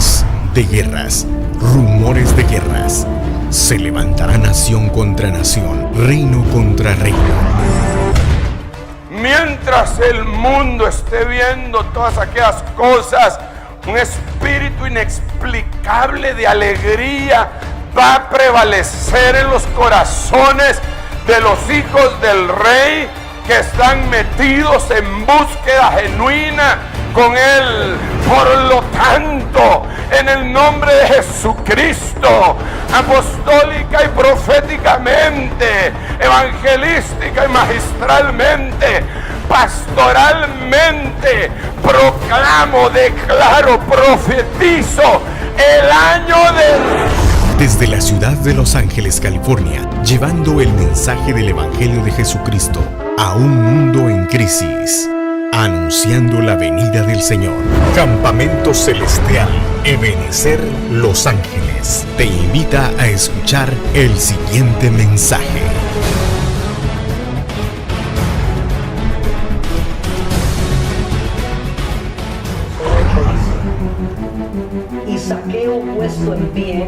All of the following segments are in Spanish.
guerras, de guerras, rumores de guerras. Se levantará nación contra nación, reino contra reino. Mientras el mundo esté viendo todas aquellas cosas, un espíritu inexplicable de alegría va a prevalecer en los corazones de los hijos del Rey que están metidos en búsqueda genuina con Él. Por lo tanto, en el nombre de Jesucristo, apostólica y proféticamente, evangelística y magistralmente, pastoralmente, proclamo, declaro, profetizo el año del... Desde la ciudad de Los Ángeles, California, llevando el mensaje del Evangelio de Jesucristo a un mundo en crisis, anunciando la venida del Señor. Campamento Celestial Ebenecer Los Ángeles te invita a escuchar el siguiente mensaje. Y Zaqueo, puesto en pie,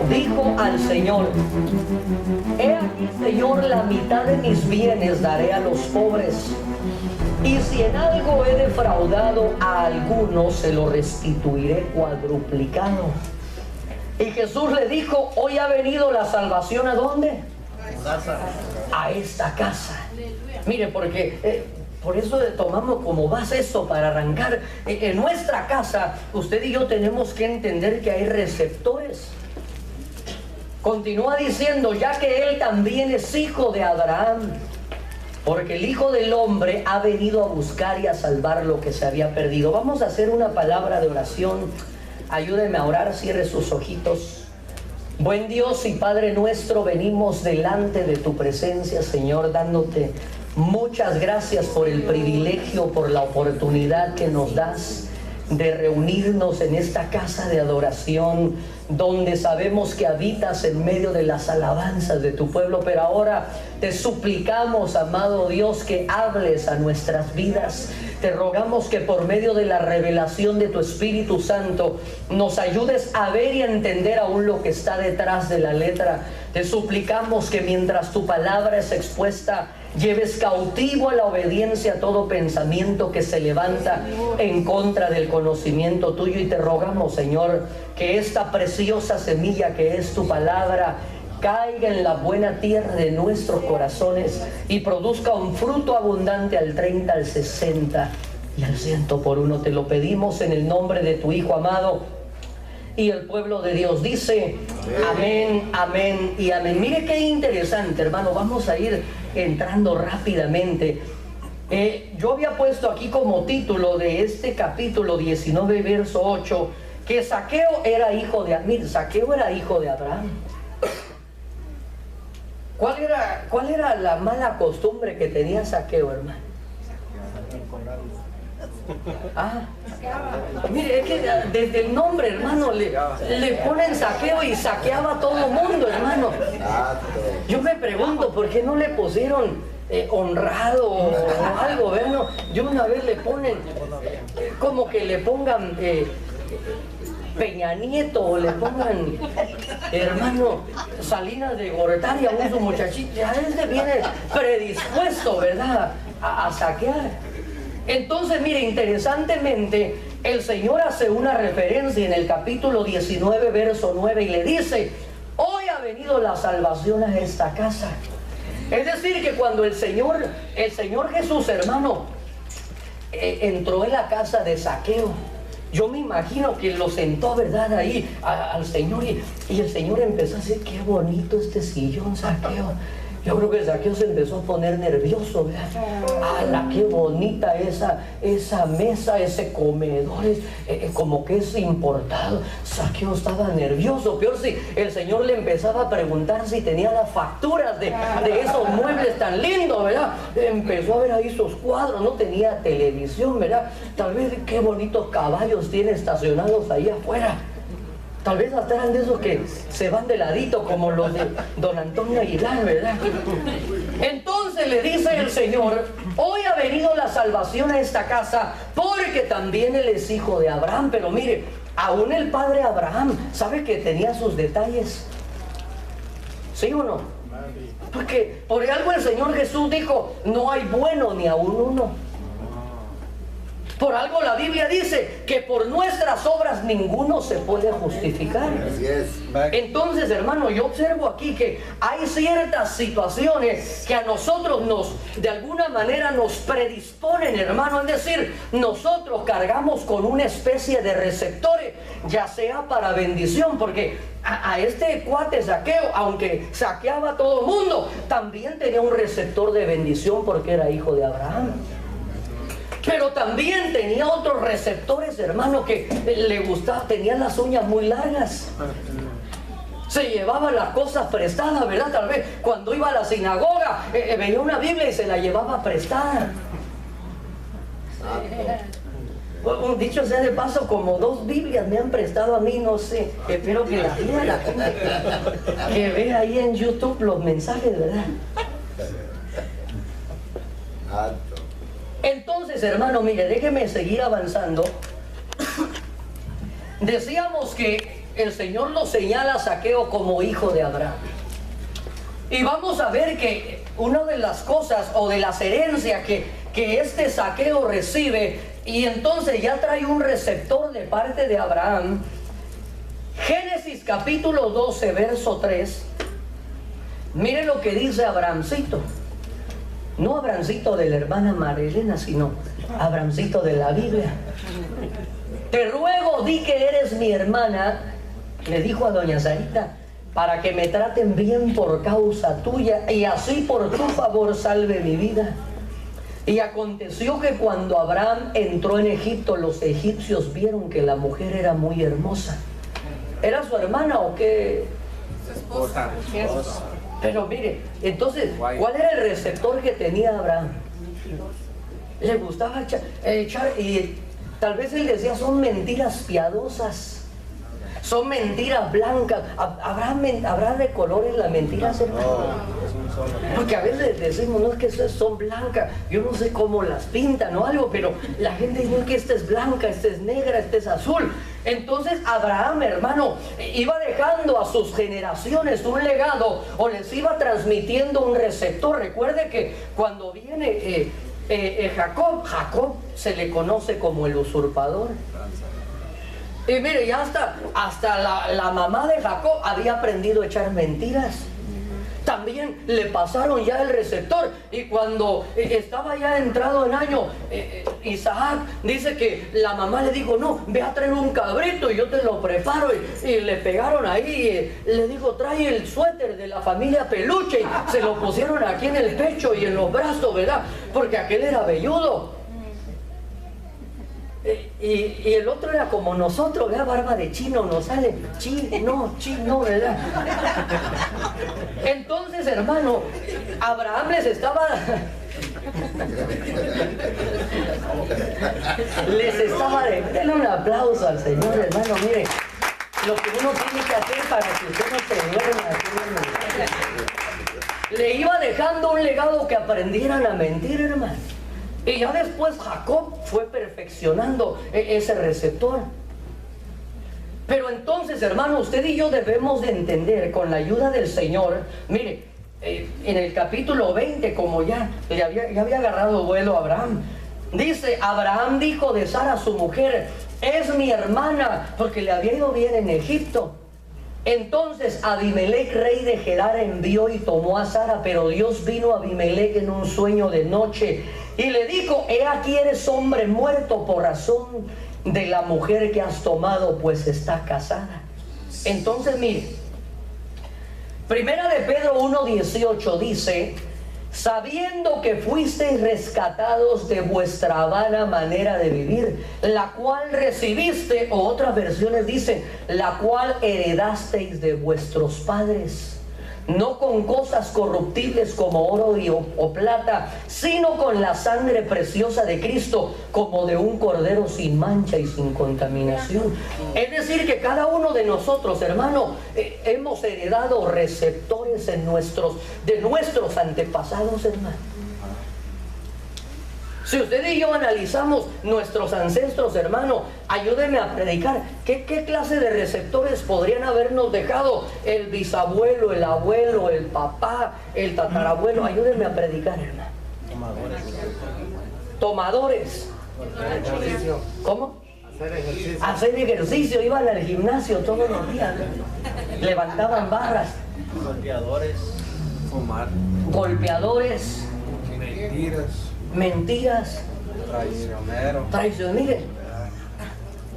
dijo al Señor: He aquí, Señor, la mitad de mis bienes daré a los pobres, y si en algo he defraudado a alguno, se lo restituiré cuadruplicado. Y Jesús le dijo: Hoy ha venido la salvación. ¿A dónde? A esta casa. Mire, porque por eso tomamos como base esto para arrancar. En nuestra casa, usted y yo tenemos que entender que hay receptores. Continúa diciendo: ya que él también es hijo de Abraham, porque el Hijo del Hombre ha venido a buscar y a salvar lo que se había perdido. Vamos a hacer una palabra de oración. Ayúdeme a orar, cierre sus ojitos. Buen Dios y Padre nuestro, venimos delante de tu presencia, Señor, dándote muchas gracias por el privilegio, por la oportunidad que nos das de reunirnos en esta casa de adoración, donde sabemos que habitas en medio de las alabanzas de tu pueblo. Pero ahora te suplicamos, amado Dios, que hables a nuestras vidas. Te rogamos que por medio de la revelación de tu Espíritu Santo nos ayudes a ver y a entender aún lo que está detrás de la letra. Te suplicamos que mientras tu palabra es expuesta, lleves cautivo a la obediencia todo pensamiento que se levanta en contra del conocimiento tuyo. Y te rogamos, Señor, que esta preciosa semilla que es tu palabra caiga en la buena tierra de nuestros corazones y produzca un fruto abundante al 30, al 60 y al 100 por uno. Te lo pedimos en el nombre de tu Hijo amado. Y el pueblo de Dios dice: amén, amén y amén. Mire qué interesante, hermano. Vamos a ir entrando rápidamente. Yo había puesto aquí como título de este capítulo 19, verso 8, que Zaqueo era hijo de Amir. Zaqueo era hijo de Abraham. ¿Cuál era la mala costumbre que tenía Zaqueo, hermano? Mire, es que desde el nombre, hermano, le ponen Zaqueo y saqueaba a todo mundo, hermano. Yo me pregunto, ¿por qué no le pusieron honrado o algo? ¿Verdad? Yo una vez le ponen, como que le pongan Peña Nieto, o le pongan, hermano, Salinas de Gortari, a su muchachito. Ya él viene predispuesto, ¿verdad?, a saquear. Entonces, mire, interesantemente, el Señor hace una referencia en el capítulo 19, verso 9, y le dice: hoy ha venido la salvación a esta casa. Es decir, que cuando el Señor Jesús, hermano, entró en la casa de Zaqueo, yo me imagino que lo sentó, ¿verdad?, ahí al Señor, y el Señor empezó a decir: qué bonito este sillón, Zaqueo. Yo creo que Zaqueo se empezó a poner nervioso, ¿verdad? ¡Hala, qué bonita esa mesa, ese comedor! Como que es importado. Zaqueo estaba nervioso. Peor si el Señor le empezaba a preguntar si tenía las facturas de esos muebles tan lindos, ¿verdad? Empezó a ver ahí sus cuadros. No tenía televisión, ¿verdad? Tal vez qué bonitos caballos tiene estacionados ahí afuera. Tal vez hasta eran de esos que se van de ladito, como los de don Antonio Aguilar, ¿verdad? Entonces le dice el Señor: hoy ha venido la salvación a esta casa, porque también él es hijo de Abraham. Pero mire, aún el padre Abraham, ¿sabe que tenía sus detalles? ¿Sí o no? Porque por algo el Señor Jesús dijo, no hay bueno ni aún uno. Por algo la Biblia dice que por nuestras obras ninguno se puede justificar. Entonces, hermano, yo observo aquí que hay ciertas situaciones que a nosotros de alguna manera nos predisponen, hermano. Es decir, nosotros cargamos con una especie de receptores, ya sea para bendición, porque a este cuate Zaqueo, aunque saqueaba a todo el mundo, también tenía un receptor de bendición porque era hijo de Abraham. Pero también tenía otros receptores, hermano, que le gustaba, tenía las uñas muy largas. Se llevaba las cosas prestadas, ¿verdad? Tal vez cuando iba a la sinagoga, veía una Biblia y se la llevaba prestada. Un dicho sea de paso, como 2 Biblias me han prestado a mí, no sé. Espero que la gente que vea ahí en YouTube los mensajes, ¿verdad? Entonces, hermano, mire, déjeme seguir avanzando. Decíamos que el Señor lo señala a Zaqueo como hijo de Abraham. Y vamos a ver que una de las cosas o de las herencias que este Zaqueo recibe, y entonces ya trae un receptor de parte de Abraham. Génesis capítulo 12, verso 3. Mire lo que dice Abrahamcito. No Abrahamcito de la hermana Marilena, sino Abrahamcito de la Biblia. Te ruego, di que eres mi hermana, le dijo a doña Sarita, para que me traten bien por causa tuya y así por tu favor salve mi vida. Y aconteció que cuando Abraham entró en Egipto, los egipcios vieron que la mujer era muy hermosa. ¿Era su hermana o qué? Su esposa. Pero mire, entonces, ¿cuál era el receptor que tenía Abraham? Le gustaba echar, y tal vez él decía, son mentiras piadosas, son mentiras blancas. ¿Habrá de colores las mentiras, hermano? Porque a veces decimos, no, es que esas son blancas, yo no sé cómo las pintan o algo, pero la gente dice que esta es blanca, esta es negra, esta es azul. Entonces Abraham, hermano, iba dejando a sus generaciones un legado, o les iba transmitiendo un receptor. Recuerde que cuando viene Jacob se le conoce como el usurpador. Y mire, ya hasta la mamá de Jacob había aprendido a echar mentiras. También le pasaron ya el receptor, y cuando estaba ya entrado en año, Isaac dice que la mamá le dijo, no, ve a traer un cabrito y yo te lo preparo, y le pegaron ahí, le dijo, trae el suéter de la familia Peluche, y se lo pusieron aquí en el pecho y en los brazos, ¿verdad? Porque aquel era velludo. Y el otro era como nosotros, ¿verdad? Barba de chino, nos sale chino, ¿verdad? Entonces, hermano, Abraham les estaba denle un aplauso al Señor, hermano. Mire, lo que uno tiene que hacer para que usted no se duerma. Le iba dejando un legado que aprendieran a mentir, hermano. Y ya después Jacob fue perfeccionando ese receptor. Pero entonces, hermano, usted y yo debemos de entender, con la ayuda del Señor, mire, en el capítulo 20, como ya había agarrado vuelo Abraham, dice, Abraham dijo de Sara su mujer, es mi hermana, porque le había ido bien en Egipto. Entonces Abimelech, rey de Gerar, envió y tomó a Sara, pero Dios vino a Abimelech en un sueño de noche y le dijo, he aquí eres hombre muerto por razón de la mujer que has tomado, pues está casada. Entonces mire, Primera de Pedro 1:18 dice, sabiendo que fuisteis rescatados de vuestra vana manera de vivir, la cual recibiste, o otras versiones dicen, la cual heredasteis de vuestros padres, no con cosas corruptibles como oro o plata, sino con la sangre preciosa de Cristo, como de un cordero sin mancha y sin contaminación. Es decir, que cada uno de nosotros, hermano, hemos heredado receptores de nuestros antepasados, hermano. Si usted y yo analizamos nuestros ancestros, hermano, ayúdeme a predicar. ¿Qué clase de receptores podrían habernos dejado el bisabuelo, el abuelo, el papá, el tatarabuelo? Ayúdeme a predicar, hermano. Tomadores. ¿Cómo? Hacer ejercicio. Iban al gimnasio todos los días. Levantaban barras. Golpeadores. Fumar. Golpeadores. Mentiras. Traicionero. Mire,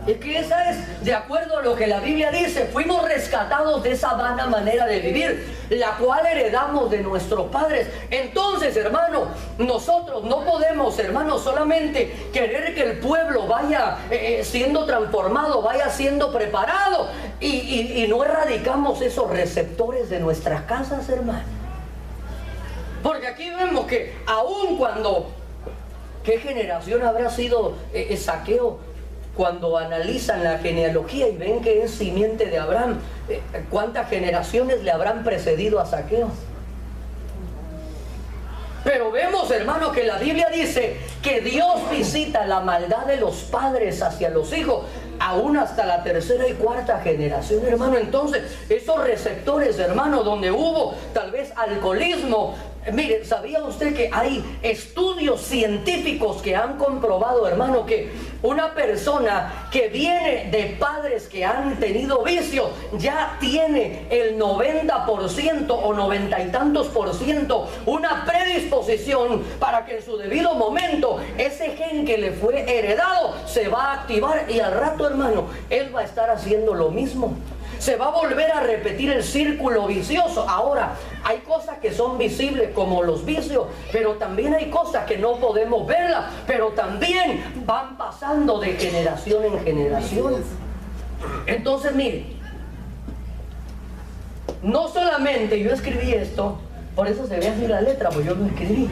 es que esa es, de acuerdo a lo que la Biblia dice, fuimos rescatados de esa vana manera de vivir, la cual heredamos de nuestros padres. Entonces, hermano, nosotros no podemos, hermano, solamente querer que el pueblo vaya siendo transformado, vaya siendo preparado y no erradicamos esos receptores de nuestras casas, hermano. Porque aquí vemos que aun cuando, ¿qué generación habrá sido Zaqueo? Cuando analizan la genealogía y ven que es simiente de Abraham, ¿cuántas generaciones le habrán precedido a Zaqueo? Pero vemos, hermano, que la Biblia dice que Dios visita la maldad de los padres hacia los hijos, aún hasta la tercera y cuarta generación, hermano. Entonces, esos receptores, hermano, donde hubo tal vez alcoholismo. Mire, ¿sabía usted que hay estudios científicos que han comprobado, hermano, que una persona que viene de padres que han tenido vicio ya tiene el 90% o 90 y tantos % una predisposición para que en su debido momento ese gen que le fue heredado se va a activar y al rato, hermano, él va a estar haciendo lo mismo? Se va a volver a repetir el círculo vicioso. Ahora, hay cosas que son visibles como los vicios, pero también hay cosas que no podemos verlas, pero también van pasando de generación en generación. Entonces, mire, no solamente yo escribí esto, por eso se ve así la letra, pues yo lo escribí.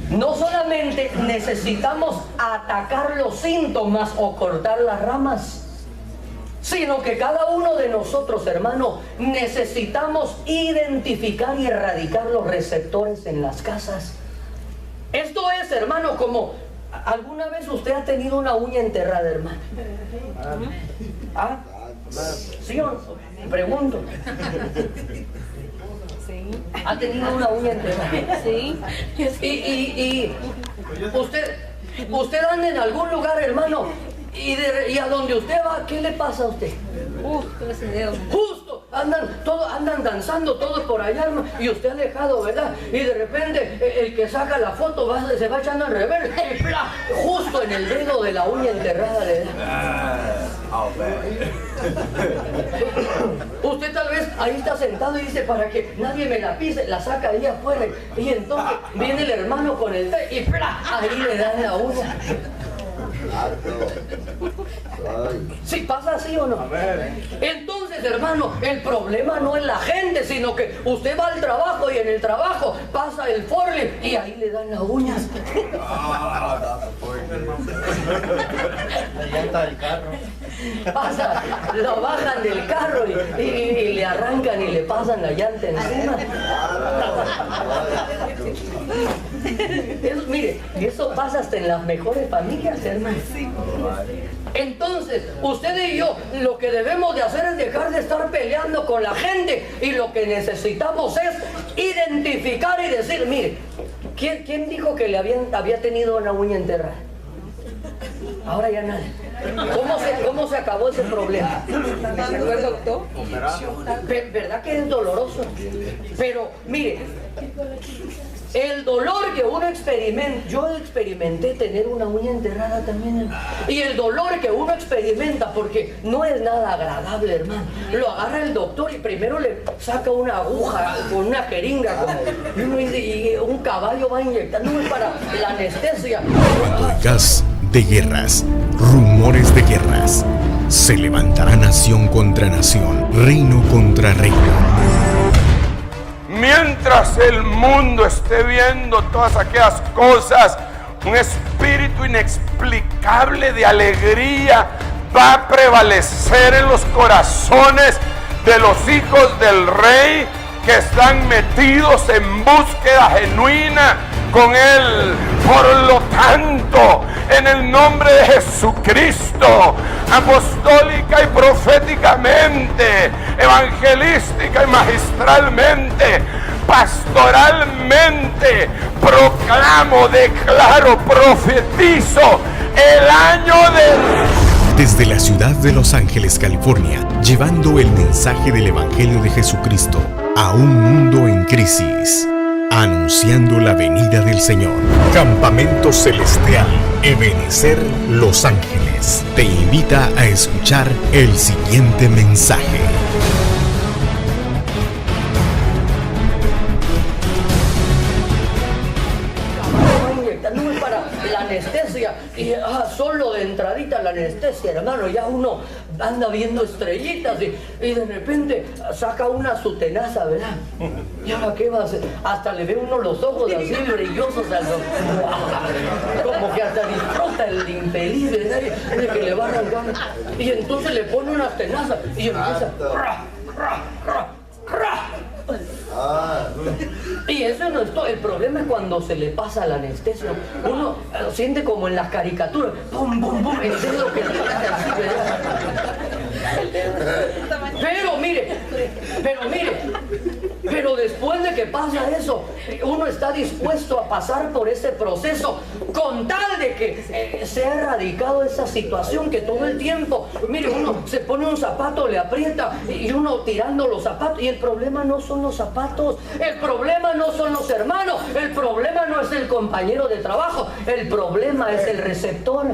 No solamente necesitamos atacar los síntomas o cortar las ramas, sino que cada uno de nosotros, hermano, necesitamos identificar y erradicar los receptores en las casas. Esto es, hermano, como ¿alguna vez usted ha tenido una uña enterrada, hermano? ¿Ah? ¿Sí o no? Pregunto. Sí. ¿Ha tenido una uña enterrada? Sí. Y usted anda en algún lugar, hermano, y a donde usted va, ¿qué le pasa a usted? Ese dedo. Justo, andan danzando todos por allá, hermano, y usted alejado, ¿verdad? Y de repente el que saca la foto se va echando en reversa y ¡plá! Justo en el dedo de la uña enterrada le da. Usted tal vez ahí está sentado y dice, para que nadie me la pise, la saca ahí afuera, y entonces viene el hermano con el té y ¡plá! Ahí le da la uña. ¿Sí pasa así o no? Entonces, hermano, el problema no es la gente, sino que usted va al trabajo y en el trabajo pasa el forklift y ahí le dan las uñas. La llanta del carro. Pasa, lo bajan del carro y le arrancan y le pasan la llanta encima. Mire, eso pasa hasta en las mejores familias, hermano. Entonces, usted y yo lo que debemos de hacer es dejar de estar peleando con la gente, y lo que necesitamos es identificar y decir, mire, ¿quién dijo que le había tenido una uña enterrada? Ahora ya nada. ¿Cómo se acabó ese problema? ¿Fue el doctor? ¿Verdad que es doloroso? Pero mire, el dolor que uno experimenta, yo experimenté tener una uña enterrada también, y el dolor que uno experimenta, porque no es nada agradable, hermano. Lo agarra el doctor y primero le saca una aguja con una jeringa, como, y uno dice, y un caballo va inyectando para la anestesia. Podcast de guerras, rumores de guerras. Se levantará nación contra nación, reino contra reino. Mientras el mundo esté viendo todas aquellas cosas, un espíritu inexplicable de alegría va a prevalecer en los corazones de los hijos del Rey, que están metidos en búsqueda genuina con Él. Por lo tanto, en el nombre de Jesucristo, apostólica y proféticamente, evangelística y magistralmente, pastoralmente, proclamo, declaro, profetizo el año de... Desde la ciudad de Los Ángeles, California, llevando el mensaje del Evangelio de Jesucristo a un mundo en crisis, anunciando la venida del Señor. Campamento Celestial Ebenecer Los Ángeles te invita a escuchar el siguiente mensaje. Para la anestesia y solo de entradita la anestesia, hermano, ya uno anda viendo estrellitas y de repente saca una su tenaza, ¿verdad? ¿Y ahora qué va a hacer? Hasta le ve uno los ojos así brillosos al doctor, como que hasta disfruta el infeliz, ¿verdad? De que le va arrancando y entonces le pone unas tenazas y empieza y eso no es todo. El problema es cuando se le pasa la anestesia. Uno lo siente como en las caricaturas. ¡Pum, pum, pum! El dedo que pero después de que pasa eso, uno está dispuesto a pasar por ese proceso con tal de que sea erradicado esa situación que todo el tiempo, mire, uno se pone un zapato, le aprieta y uno tirando los zapatos, y el problema no son los zapatos, el problema no son los hermanos, el problema no es el compañero de trabajo, el problema es el receptor.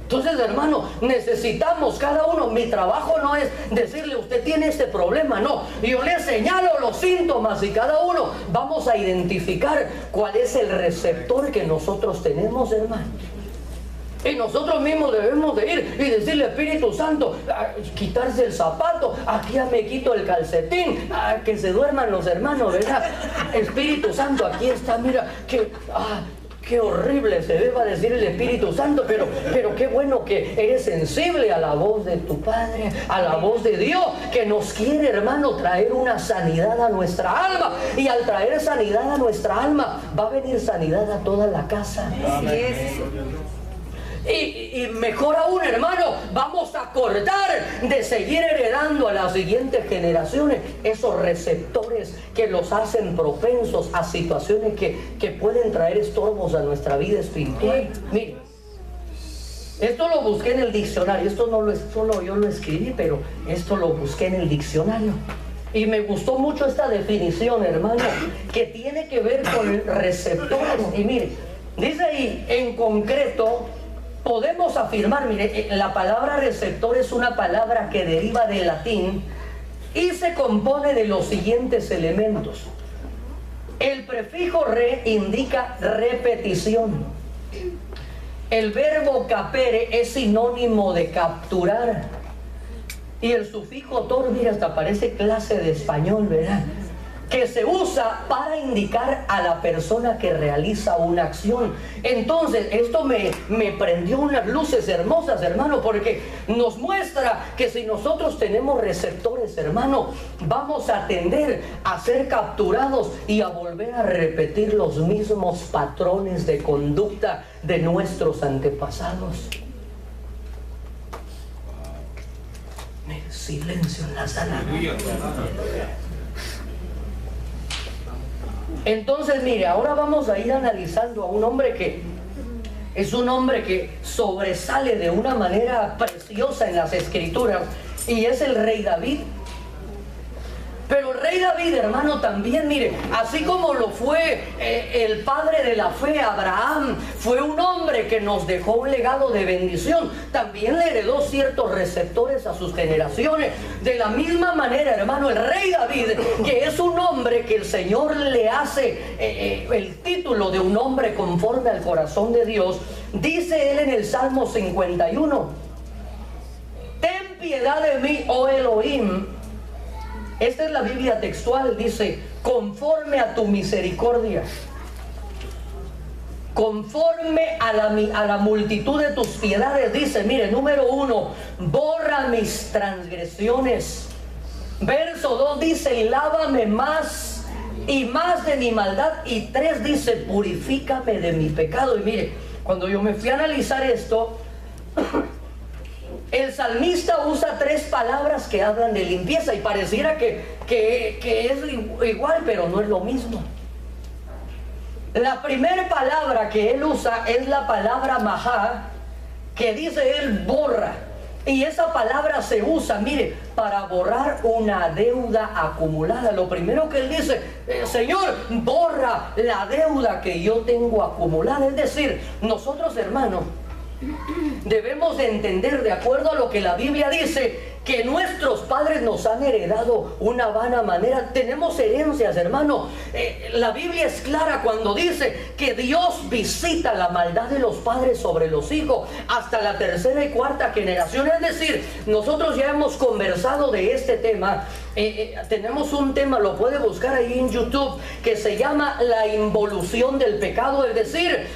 Entonces, hermano, necesitamos cada uno. Mi trabajo no es decirle usted tiene este problema, no. Yo le señalo los síntomas y cada uno vamos a identificar cuál es el receptor que nosotros tenemos, hermano. Y nosotros mismos debemos de ir y decirle, Espíritu Santo, quitarse el zapato, aquí ya me quito el calcetín, que se duerman los hermanos, ¿verdad? Espíritu Santo, aquí está, mira, que... qué horrible se deba decir el Espíritu Santo, pero qué bueno que eres sensible a la voz de tu Padre, a la voz de Dios, que nos quiere, hermano, traer una sanidad a nuestra alma. Y al traer sanidad a nuestra alma, va a venir sanidad a toda la casa. Así es. Y mejor aún, hermano, vamos a cortar de seguir heredando a las siguientes generaciones esos receptores que los hacen propensos a situaciones que pueden traer estorbos a nuestra vida espiritual. Mire, esto lo busqué en el diccionario, esto no es solo yo lo escribí, pero esto lo busqué en el diccionario. Y me gustó mucho esta definición, hermano, que tiene que ver con receptores. Y mire, dice ahí, en concreto, podemos afirmar, mire, la palabra receptor es una palabra que deriva del latín y se compone de los siguientes elementos. El prefijo re indica repetición. El verbo capere es sinónimo de capturar. Y el sufijo tor, mira, hasta parece clase de español, ¿verdad? Que se usa para indicar a la persona que realiza una acción. Entonces, esto me prendió unas luces hermosas, hermano, porque nos muestra que si nosotros tenemos receptores, hermano, vamos a tender a ser capturados y a volver a repetir los mismos patrones de conducta de nuestros antepasados. Silencio en la sala. Entonces, mire, ahora vamos a ir analizando a un hombre que es un hombre que sobresale de una manera preciosa en las Escrituras, y es el rey David. Pero el rey David, hermano, también, mire, así como lo fue el padre de la fe, Abraham, fue un hombre que nos dejó un legado de bendición, también le heredó ciertos receptores a sus generaciones. De la misma manera, hermano, el rey David, que es un hombre que el Señor le hace el título de un hombre conforme al corazón de Dios, dice él en el Salmo 51, ten piedad de mí, oh Elohim. Esta es la Biblia textual, dice, conforme a tu misericordia, conforme a la multitud de tus piedades, dice, mire, número 1, borra mis transgresiones. Verso 2 dice, y lávame más y más de mi maldad. Y 3 dice, purifícame de mi pecado. Y mire, cuando yo me fui a analizar esto, el salmista usa 3 palabras que hablan de limpieza y pareciera que es igual, pero no es lo mismo. La primera palabra que él usa es la palabra mahá, que dice él borra. Y esa palabra se usa, mire, para borrar una deuda acumulada. Lo primero que él dice, Señor, borra la deuda que yo tengo acumulada. Es decir, nosotros, hermanos, debemos de entender, de acuerdo a lo que la Biblia dice, que nuestros padres nos han heredado una vana manera. Tenemos herencias, hermano. La Biblia es clara cuando dice que Dios visita la maldad de los padres sobre los hijos hasta la 3ª y 4ª generación. Es decir, nosotros ya hemos conversado de este tema. Tenemos un tema, lo puede buscar ahí en YouTube, que se llama la involución del pecado. Es decir,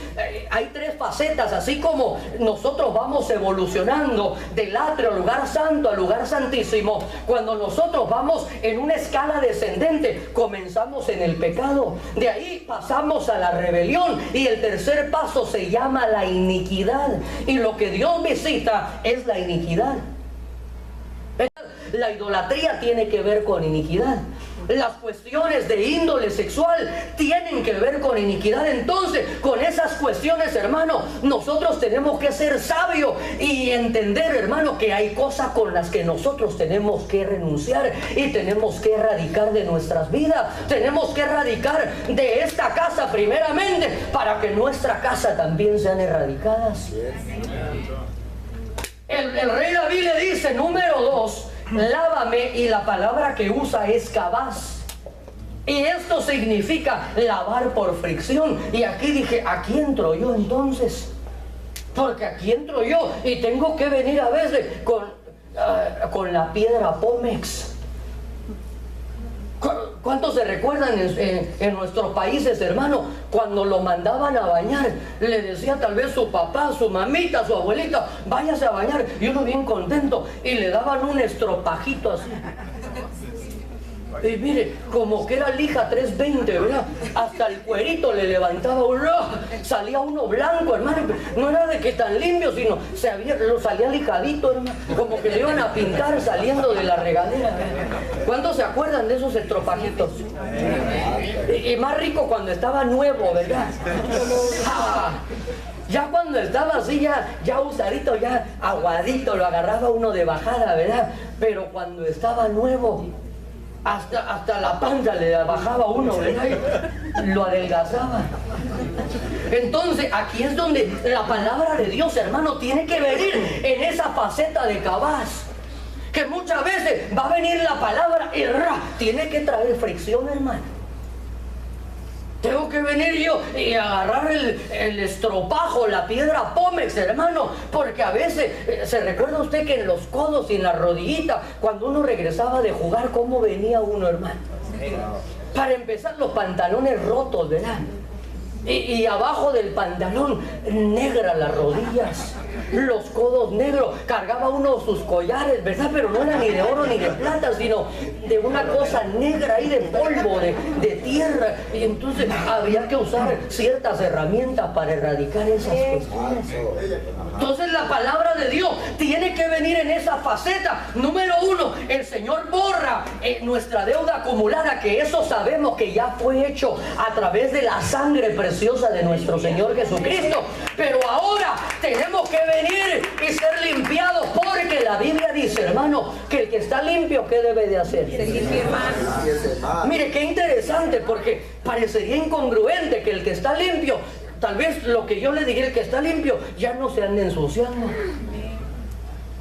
hay 3 facetas, así como nosotros vamos evolucionando del atrio al lugar santo al lugar santísimo. Cuando nosotros vamos en una escala descendente, comenzamos en el pecado, de ahí pasamos a la rebelión y el tercer paso se llama la iniquidad. Y lo que Dios visita es la iniquidad. La idolatría tiene que ver con iniquidad. Las cuestiones de índole sexual tienen que ver con iniquidad. Entonces, con esas cuestiones, hermano, nosotros tenemos que ser sabios y entender, hermano, que hay cosas con las que nosotros tenemos que renunciar y tenemos que erradicar de nuestras vidas. Tenemos que erradicar de esta casa primeramente para que nuestra casa también sean erradicadas. El rey David le dice, número 2, lávame, y la palabra que usa es cabaz. Y esto significa lavar por fricción. Y aquí dije, aquí entro yo entonces. Porque aquí entro yo y tengo que venir a veces con la piedra Pómex. ¿Cuántos se recuerdan en nuestros países, hermano, cuando lo mandaban a bañar? Le decía tal vez su papá, su mamita, su abuelita, váyase a bañar, y uno bien contento, y le daban un estropajito así. Y mire, como que era lija 320, ¿verdad? Hasta el cuerito le levantaba uno, salía uno blanco, hermano. No era de que tan limpio, sino salía lijadito, hermano. Como que le iban a pintar saliendo de la regadera. ¿Cuántos se acuerdan de esos estropajitos? Y más rico cuando estaba nuevo, ¿verdad? Ya cuando estaba así, ya usadito, ya aguadito, lo agarraba uno de bajada, ¿verdad? Pero cuando estaba nuevo, hasta la panza le bajaba uno, ¿verdad? Lo adelgazaba. Entonces, aquí es donde la palabra de Dios, hermano, tiene que venir en esa faceta de cabaz. Que muchas veces va a venir la palabra y tiene que traer fricción, hermano. Tengo que venir yo y agarrar el estropajo, la piedra Pómex, hermano, porque a veces, ¿se recuerda usted que en los codos y en la rodillita, cuando uno regresaba de jugar, cómo venía uno, hermano? Para empezar, los pantalones rotos, ¿verdad? Y abajo del pantalón, negras las rodillas, los codos negros, cargaba uno sus collares, ¿verdad? Pero no era ni de oro ni de plata, sino de una cosa negra ahí, de polvo, de tierra. Y entonces había que usar ciertas herramientas para erradicar esas cuestiones. Entonces la palabra de Dios tiene que venir en esa faceta. Número 1, el Señor borra nuestra deuda acumulada, que eso sabemos que ya fue hecho a través de la sangre preciosa de nuestro Señor Jesucristo. Pero ahora tenemos que venir y ser limpiados, porque la Biblia dice, hermano, que el que está limpio, ¿qué debe de hacer? Se limpie más. Mire, qué interesante, porque parecería incongruente que el que está limpio, tal vez lo que yo le diría, el que está limpio ya no se ande ensuciando.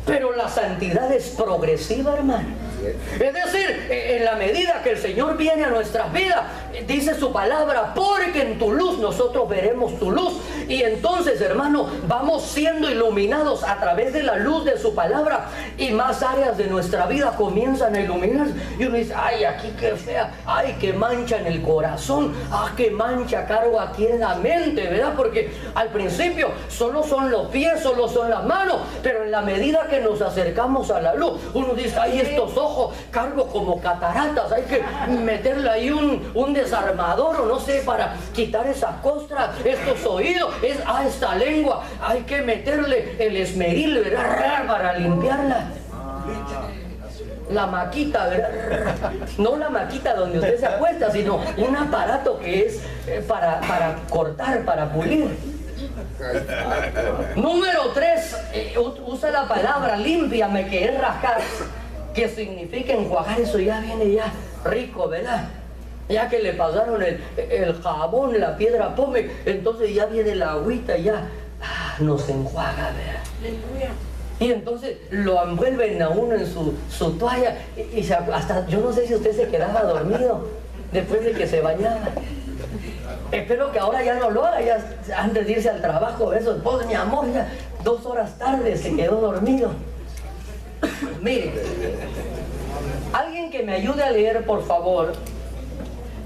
Pero la santidad es progresiva, hermano. Es decir, en la medida que el Señor viene a nuestras vidas, dice su palabra, porque en tu luz nosotros veremos tu luz. Y entonces, hermano, vamos siendo iluminados a través de la luz de su palabra, y más áreas de nuestra vida comienzan a iluminarse. Y uno dice, ay, aquí qué fea, ay, qué mancha en el corazón, ah, qué mancha cargo aquí en la mente, ¿verdad? Porque al principio solo son los pies, solo son las manos, pero en la medida que nos acercamos a la luz, uno dice, ay, estos ojos ojo, cargo como cataratas, hay que meterle ahí un desarmador o no sé, para quitar esas costras, estos oídos, esta lengua, hay que meterle el esmeril, ¿verdad? Para limpiarla. La maquita, ¿verdad? No la maquita donde usted se acuesta, sino un aparato que es para cortar, para pulir. Número 3, usa la palabra límpiame, que es rascar, que significa enjuagar. Eso ya viene ya rico, ¿verdad? Ya que le pasaron el jabón, la piedra pome, entonces ya viene la agüita, ya nos enjuaga, ¿verdad? Y entonces lo envuelven a uno en su toalla y hasta yo no sé si usted se quedaba dormido después de que se bañaba. Espero que ahora ya no lo haga, ya antes de irse al trabajo, eso, pues mi amor, ya 2 horas tarde se quedó dormido. Mire, alguien que me ayude a leer, por favor.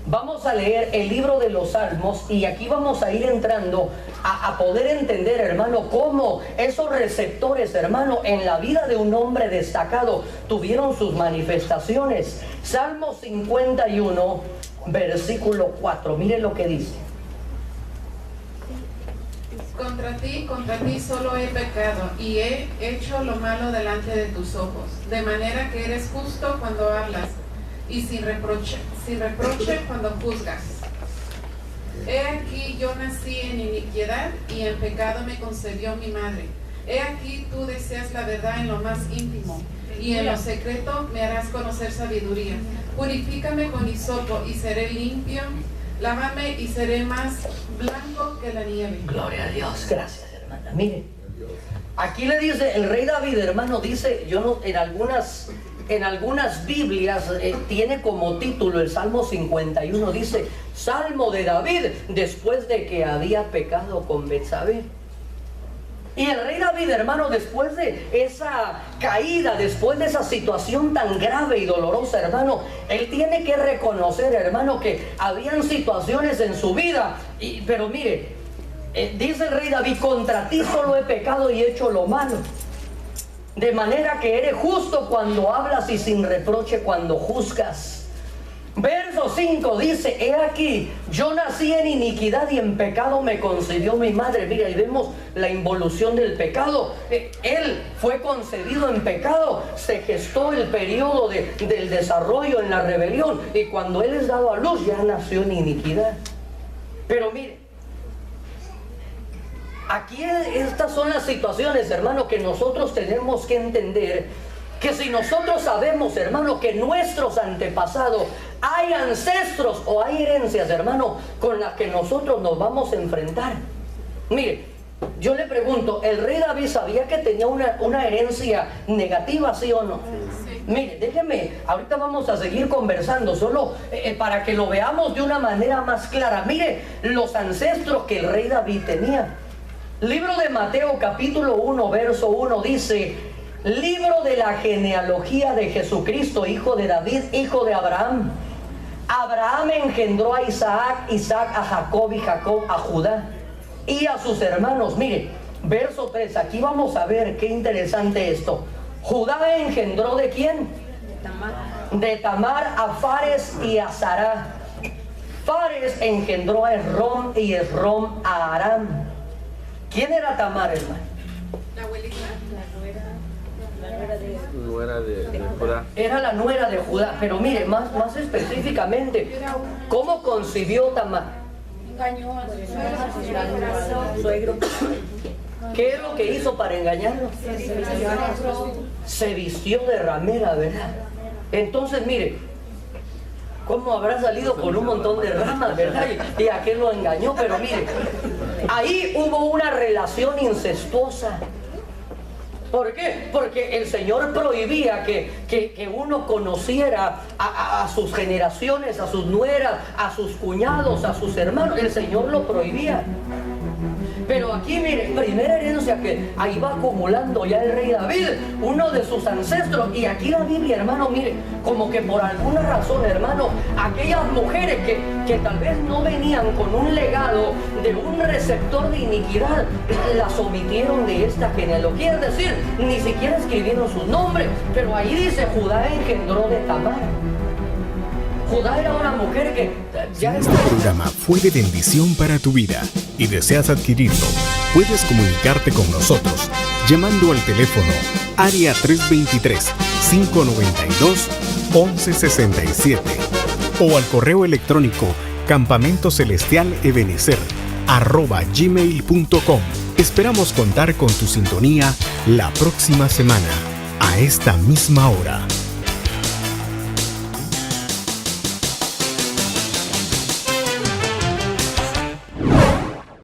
Vamos a leer el libro de los Salmos y aquí vamos a ir entrando a poder entender, hermano, cómo esos receptores, hermano, en la vida de un hombre destacado tuvieron sus manifestaciones. Salmo 51, versículo 4. Mire lo que dice. Contra ti solo he pecado y he hecho lo malo delante de tus ojos, de manera que eres justo cuando hablas y sin reproche cuando juzgas. He aquí yo nací en iniquidad y en pecado me concebió mi madre. He aquí tú deseas la verdad en lo más íntimo y en lo secreto me harás conocer sabiduría. Purifícame con hisopo y seré limpio, lávame y seré más blanco que la nieve. Gloria a Dios, gracias, hermana. Mire, aquí le dice el rey David, hermano, dice, yo no, en algunas Biblias tiene como título el Salmo 51, dice Salmo de David después de que había pecado con Betsabé. Y el rey David, hermano, después de esa caída, después de esa situación tan grave y dolorosa, hermano, él tiene que reconocer, hermano, que habían situaciones en su vida, pero mire, dice el rey David, contra ti solo he pecado y he hecho lo malo. De manera que eres justo cuando hablas y sin reproche cuando juzgas. Verso 5 dice, he aquí, yo nací en iniquidad y en pecado me concibió mi madre. Mira, ahí vemos la involución del pecado. Él fue concebido en pecado, se gestó el periodo del desarrollo en la rebelión y cuando él es dado a luz ya nació en iniquidad. Pero mire, aquí estas son las situaciones, hermano, que nosotros tenemos que entender. Que si nosotros sabemos, hermano, que nuestros antepasados, hay ancestros o hay herencias, hermano, con las que nosotros nos vamos a enfrentar. Mire, yo le pregunto, ¿el rey David sabía que tenía una herencia negativa, sí o no? Sí. Mire, déjeme, ahorita vamos a seguir conversando, solo para que lo veamos de una manera más clara. Mire, los ancestros que el rey David tenía. Libro de Mateo, capítulo 1, verso 1, dice... Libro de la genealogía de Jesucristo, hijo de David, hijo de Abraham. Abraham engendró a Isaac, Isaac a Jacob y Jacob a Judá y a sus hermanos. Mire, verso 3, aquí vamos a ver qué interesante esto. Judá engendró ¿de quién? De Tamar a Fares y a Sará. Fares engendró a Esrom y Esrom a Aram. ¿Quién era Tamar, hermano? La abuelita. Nuera de Judá. Era la nuera de Judá, pero mire, más específicamente, ¿cómo concibió Tamar? Engañó a su suegro. ¿Qué es lo que hizo para engañarlo? Se vistió de ramera, ¿verdad? Entonces, mire, ¿cómo habrá salido con un montón de ramas, verdad? Y a qué lo engañó, pero mire, ahí hubo una relación incestuosa. ¿Por qué? Porque el Señor prohibía que uno conociera a sus generaciones, a sus nueras, a sus cuñados, a sus hermanos. El Señor lo prohibía. Pero aquí mire, primera herencia que ahí va acumulando ya el rey David, uno de sus ancestros. Y aquí la Biblia, hermano, mire, como que por alguna razón, hermano, aquellas mujeres que tal vez no venían con un legado de un receptor de iniquidad, las omitieron de esta genealogía. Es decir, ni siquiera escribieron sus nombres. Pero ahí dice, Judá engendró de Tamar. Judá era una mujer que ya Este programa fue de bendición para tu vida y deseas adquirirlo. Puedes comunicarte con nosotros llamando al teléfono área 323-592-1167 o al correo electrónico campamentocelestialebenecer@gmail.com. Esperamos contar con tu sintonía la próxima semana a esta misma hora.